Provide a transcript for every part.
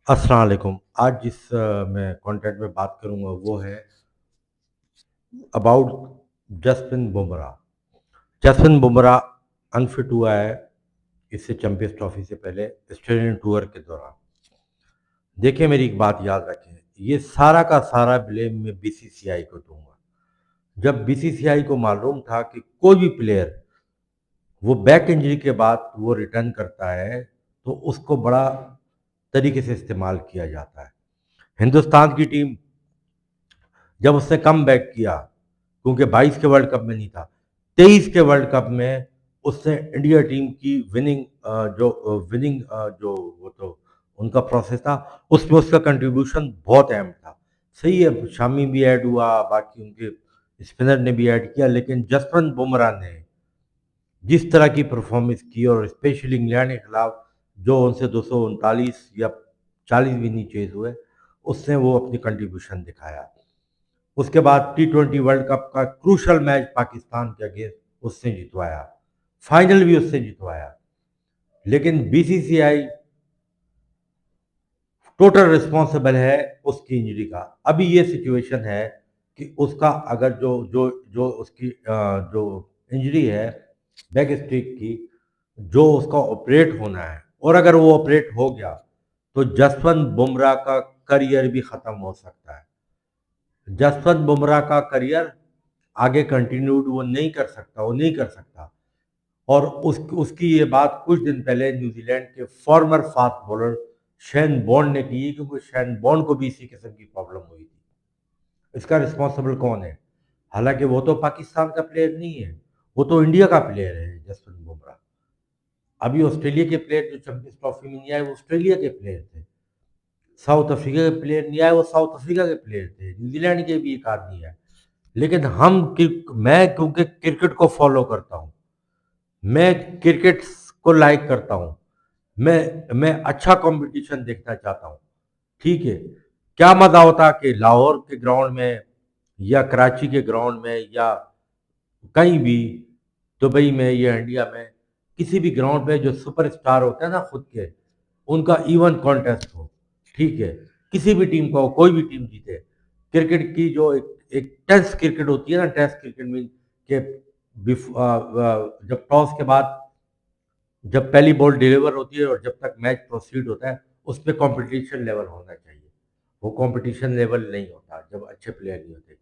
अस्सलाम वालेकुम। आज जिस मैं कंटेंट में बात करूँगा वो है अबाउट जसप्रीत बुमराह। जसप्रीत बुमराह अनफिट हुआ है इससे चैंपियंस ट्रॉफी से पहले ऑस्ट्रेलियन टूर के दौरान। देखिए मेरी एक बात याद रखें, ये सारा का सारा ब्लेम मैं बीसीसीआई को दूंगा। जब बीसीसीआई को मालूम था कि कोई भी प्लेयर वो बैक इंजरी के बाद वो रिटर्न करता है तो उसको बड़ा तरीके से इस्तेमाल किया जाता है। हिंदुस्तान की टीम जब उसने कम बैक किया, क्योंकि 22 के वर्ल्ड कप में नहीं था, 23 के वर्ल्ड कप में उसने इंडिया टीम की विनिंग जो वो तो उनका प्रोसेस था, उसमें उसका कंट्रीब्यूशन बहुत अहम था। सही है, शामी भी ऐड हुआ, बाकी उनके स्पिनर ने भी ऐड किया, लेकिन जसप्रीत बुमराह ने जिस तरह की परफॉर्मेंस की और स्पेशली इंग्लैंड के खिलाफ जो उनसे 239 या 40 भी नहीं चेज हुए, उसने वो अपनी कंट्रीब्यूशन दिखाया। उसके बाद T20 वर्ल्ड कप का क्रूशल मैच पाकिस्तान के अगेंस्ट उसने जितवाया, फाइनल भी उससे जितवाया। लेकिन बीसीसीआई टोटल रिस्पॉन्सिबल है उसकी इंजरी का। अभी ये सिचुएशन है कि उसका अगर जो जो जो उसकी जो इंजरी है बैक स्टिक की, जो उसका ऑपरेट होना है, और अगर वो ऑपरेट हो गया तो जसवंत बुमराह का करियर भी खत्म हो सकता है। जसवंत बुमराह का करियर आगे कंटिन्यूड वो नहीं कर सकता। और उसकी ये बात कुछ दिन पहले न्यूजीलैंड के farmer fast bowler Shane bond ने की, क्योंकि शेन बॉन्ड को भी इसी किस्म की प्रॉब्लम हुई थी। इसका रिस्पॉन्सिबल कौन है? हालांकि वो तो पाकिस्तान का प्लेयर नहीं है, वो तो इंडिया का प्लेयर है जसवंत बुमराह। अभी ऑस्ट्रेलिया के प्लेयर जो चैंपियंस ट्रॉफी में नहीं आए वो ऑस्ट्रेलिया के प्लेयर थे। साउथ अफ्रीका के प्लेयर नहीं आए वो साउथ अफ्रीका के प्लेयर थे। न्यूजीलैंड के भी एक आदमी है। लेकिन मैं क्योंकि क्रिकेट को फॉलो करता हूँ, मैं क्रिकेट को लाइक करता हूँ, मैं अच्छा कंपटीशन देखना चाहता हूँ। ठीक है, क्या मजा होता कि लाहौर के ग्राउंड में या कराची के ग्राउंड में या कहीं भी, दुबई में या इंडिया में, किसी भी ग्राउंड पे जो सुपरस्टार होते हैं ना खुद के, उनका इवन कॉन्टेस्ट हो। ठीक है, किसी भी टीम का हो, कोई भी टीम जीते। क्रिकेट की जो एक टेस्ट क्रिकेट होती है ना, टेस्ट क्रिकेट मीन के जब टॉस के बाद जब पहली बॉल डिलीवर होती है और जब तक मैच प्रोसीड होता है, उस पर कॉम्पिटिशन लेवल होना चाहिए। वो कॉम्पिटिशन लेवल नहीं होता जब अच्छे प्लेयर नहीं होते।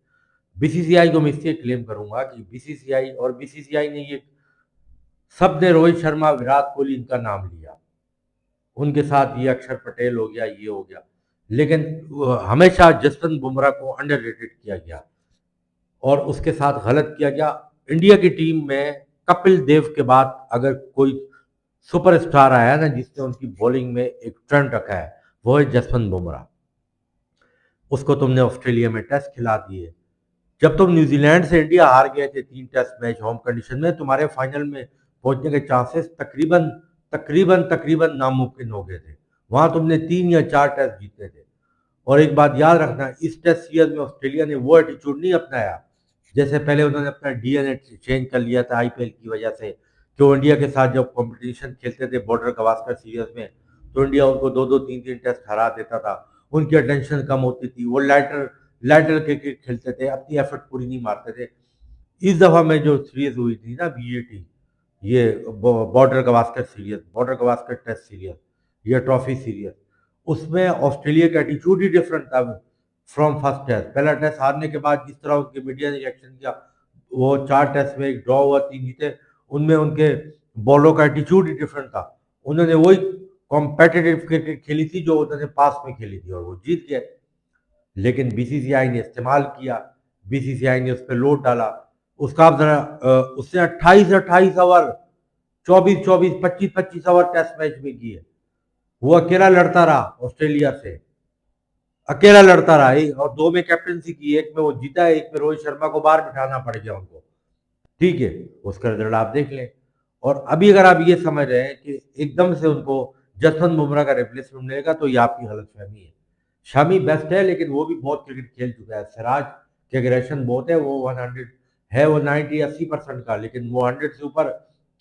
बीसीसीआई को मैं इसलिए क्लेम करूंगा कि बीसीसीआई ने ये सब ने रोहित शर्मा, विराट कोहली इनका नाम लिया, उनके साथ ये अक्षर पटेल हो गया, ये हो गया, लेकिन हमेशा जसप्रीत बुमराह को अंडररेटेड किया गया और उसके साथ गलत किया गया। इंडिया की टीम में कपिल देव के बाद अगर कोई सुपरस्टार आया ना जिसने उनकी बॉलिंग में एक ट्रेंड रखा है, वो है जसवंत बुमराह। उसको तुमने ऑस्ट्रेलिया में टेस्ट खिला दिए। जब तुम न्यूजीलैंड से इंडिया हार गए थे 3 टेस्ट मैच होम कंडीशन में, तुम्हारे फाइनल में पहुंचने के चांसेस तकरीबन तकरीबन तकरीबन नामुमकिन हो गए थे। वहां तुमने 3 या 4 टेस्ट जीते थे। और एक बात याद रखना, इस टेस्ट सीरीज में ऑस्ट्रेलिया ने वो एटीट्यूड नहीं अपनाया जैसे पहले उन्होंने अपना डीएनए चेंज कर लिया था आईपीएल की वजह से। जो इंडिया के साथ जब कंपटीशन खेलते थे बॉर्डर गवास्कर सीरीज में, तो इंडिया उनको 2-2 3-3 टेस्ट हरा देता था। उनकी अटेंशन कम होती थी, वो लाइटर क्रिकेट खेलते थे, अपनी एफर्ट पूरी नहीं मारते थे। इस दफा में जो सीरीज हुई थी ना बीएटी, ये बॉर्डर गवास्कर टेस्ट सीरीज, ये ट्रॉफी सीरीज, उसमें ऑस्ट्रेलिया का एटीट्यूड ही डिफरेंट था। फ्रॉम फर्स्ट टेस्ट, पहला टेस्ट हारने के बाद जिस तरह उनके मीडिया ने रिएक्शन किया, वो 4 टेस्ट में एक ड्रॉ हुआ, 3 जीते, उनमें उनके बॉलों का एटीट्यूड ही डिफरेंट था। उन्होंने वही कॉम्पिटिटिव क्रिकेट खेली थी जो उन्होंने पास में खेली थी और वो जीत गए। लेकिन बीसीसीआई ने इस्तेमाल किया, बीसीसीआई ने उस पर लोड डाला। उसका आप जरा उसने 28-28 ओवर, 24-24, 25-25 ओवर टेस्ट मैच में किए। वो अकेला लड़ता रहा ऑस्ट्रेलिया से, अकेला लड़ता रहा, और 2 में कैप्टनसी की, एक में वो जीता, एक में रोहित शर्मा को बाहर बिठाना पड़ गया उनको। ठीक है, उसका रिजल्ट आप देख लें। और अभी अगर आप ये समझ रहे हैं कि एकदम से उनको जसवंत बुमराह का रिप्लेसमेंट मिलेगा, तो ये आपकी गलतफहमी है। शामी बेस्ट है, लेकिन वो भी बहुत क्रिकेट खेल चुका है। सिराज के एग्रेशन बहुत है, वो 100 है, वो 90-80% का, लेकिन वो 100 से ऊपर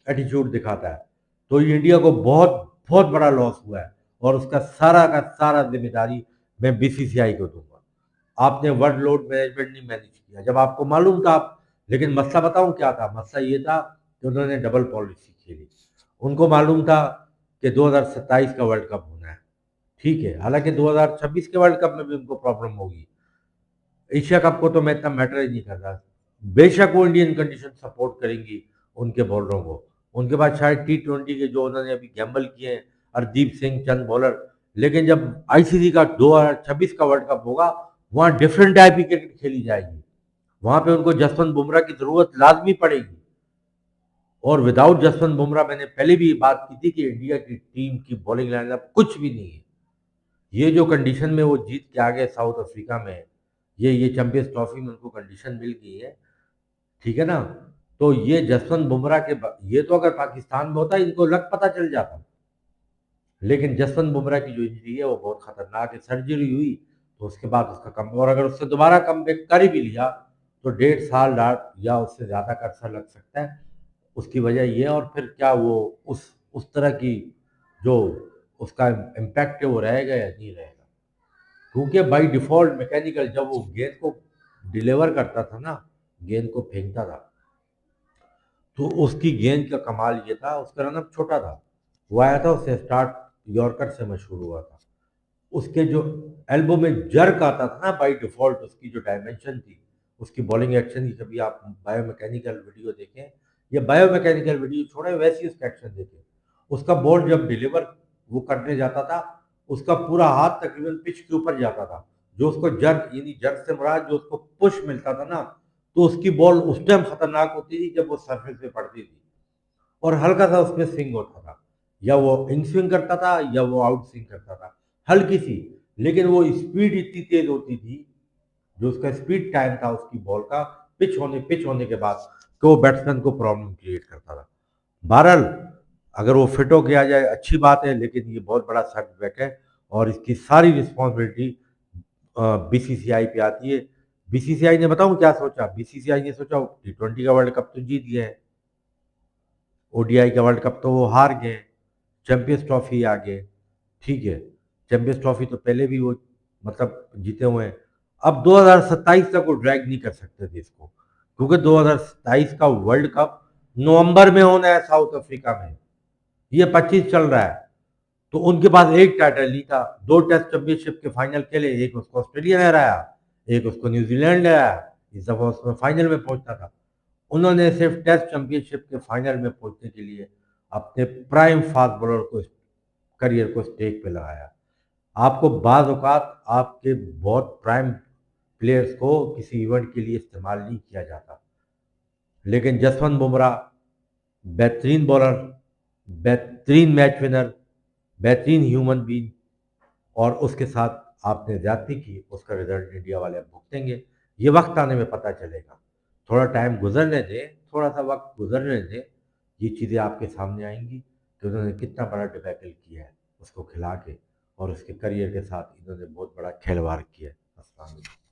एटीट्यूड दिखाता है। तो ये इंडिया को बहुत बहुत बड़ा लॉस हुआ है। और उसका सारा का सारा जिम्मेदारी मैं बीसीसीआई को दूंगा। आपने वर्कलोड मैनेजमेंट नहीं मैनेज किया जब आपको मालूम था आप। लेकिन मसला बताऊं क्या था? मसला ये था कि उन्होंने डबल पॉलिसी खेली। उनको मालूम था कि 2027 का वर्ल्ड कप होना है, ठीक है, हालांकि 2026 के वर्ल्ड कप में भी उनको प्रॉब्लम होगी। एशिया कप को तो मैं इतना मैटर ही नहीं कर रहा। बेशक वो इंडियन कंडीशन सपोर्ट करेंगी उनके बॉलरों को। उनके बाद शायद T20 के जो उन्होंने अभी गैम्बल किए हैं, हरदीप सिंह चंद बॉलर। लेकिन जब आईसीसी का 2026 का वर्ल्ड कप होगा, वहां डिफरेंट टाइप की क्रिकेट खेली जाएगी। वहां पे उनको जसवंत बुमराह की जरूरत लाजमी पड़ेगी। और विदाउट जसवंत बुमराह, मैंने पहले भी बात की थी कि इंडिया की टीम की बॉलिंग लाइनअप कुछ भी नहीं है। ये जो कंडीशन में वो जीत के आ गए साउथ अफ्रीका में, ये चैंपियंस ट्रॉफी में उनको कंडीशन मिल गई है, ठीक है ना? तो ये जसवंत बुमराह ये तो अगर पाकिस्तान में होता इनको लग पता चल जाता। लेकिन जसवंत बुमराह की जो इंजरी है वो बहुत खतरनाक है। सर्जरी हुई तो उसके बाद उसका कम, और अगर उससे दोबारा कम बैक कर भी लिया तो 1.5 साल डार्ट या उससे ज्यादा का अरसा लग सकता है। उसकी वजह ये है, और फिर क्या वो उस तरह की जो उसका इम्पैक्ट है वो रहेगा या नहीं रहेगा? क्योंकि बाई डिफॉल्ट मैकेनिकल जब वो गेंद को डिलीवर करता था ना, गेंद को फेंकता था, तो उसकी गेंद का कमाल ये था, उसका रनअप छोटा था। वो आया था, उससे स्टार्ट यॉर्कर से मशहूर हुआ था। उसके जो एल्बो में जर्क आता था ना, बाय डिफॉल्ट उसकी जो डायमेंशन थी, उसकी बॉलिंग एक्शन की, कभी आप बायोमैकेनिकल वीडियो देखें या बायोमैकेनिकल वीडियो छोड़े, वैसी उसका एक्शन देखें। उसका बॉल जब डिलीवर वो करने जाता था, उसका पूरा हाथ तकरीबन पिच के ऊपर जाता था। जो उसको जर्क, यानी जर्क से मुराद जो उसको पुश मिलता था ना, तो उसकी बॉल उस टाइम खतरनाक होती थी जब वो सरफेस पे पड़ती थी। और हल्का सा उसमें स्विंग होता था, या वो इन स्विंग करता था या वो आउट स्विंग करता था, हल्की सी। लेकिन वो स्पीड इतनी तेज होती थी, जो उसका स्पीड टाइम था उसकी बॉल का, पिच होने के बाद, तो वो बैट्समैन को प्रॉब्लम क्रिएट करता था। बहरहाल, अगर वो फिट होके आ जाए अच्छी बात है, लेकिन ये बहुत बड़ा सेटबैक है। और इसकी सारी रिस्पॉन्सिबिलिटी बीसीसीआई पे आती है। बीसीसीआई ने बताऊं क्या सोचा? बीसीसीआई ने सोचा T20 का वर्ल्ड कप तो जीत गए हैं, ओडीआई का वर्ल्ड कप तो वो हार गए, चैंपियंस ट्रॉफी आ गए, ठीक है, चैंपियंस ट्रॉफी तो पहले भी वो मतलब जीते हुए हैं। अब 2027 तक वो ड्रैग नहीं कर सकते थे इसको, क्योंकि 2027 का वर्ल्ड कप नवंबर में होना है साउथ अफ्रीका में। ये 25 चल रहा है। तो उनके पास एक टाइटल नहीं था, दो टेस्ट चैंपियनशिप के फाइनल खेले, एक उसको ऑस्ट्रेलिया ने हराया, एक उसको न्यूजीलैंड ने हराया। इस दफा उसमें फाइनल में पहुंचना था। उन्होंने सिर्फ टेस्ट चैंपियनशिप के फाइनल में पहुंचने के लिए अपने प्राइम फास्ट बॉलर को, करियर को स्टेक पे लगाया। आपको बाज औकात आपके बहुत प्राइम प्लेयर्स को किसी इवेंट के लिए इस्तेमाल नहीं किया जाता। लेकिन जसवंत बुमराह बेहतरीन बॉलर, बेहतरीन मैच विनर, बेहतरीन ह्यूमन बीइंग, और उसके साथ आपने ज्यादती की, उसका रिजल्ट इंडिया वाले अब भुगतेंगे। ये वक्त आने में पता चलेगा। थोड़ा टाइम गुजरने दें, थोड़ा सा वक्त गुजरने दें, ये चीज़ें आपके सामने आएंगी कि उन्होंने कितना बड़ा डिबैकल किया है उसको खिला के, और उसके करियर के साथ इन्होंने बहुत बड़ा खिलवाड़ किया है। अस्सलाम वालेकुम।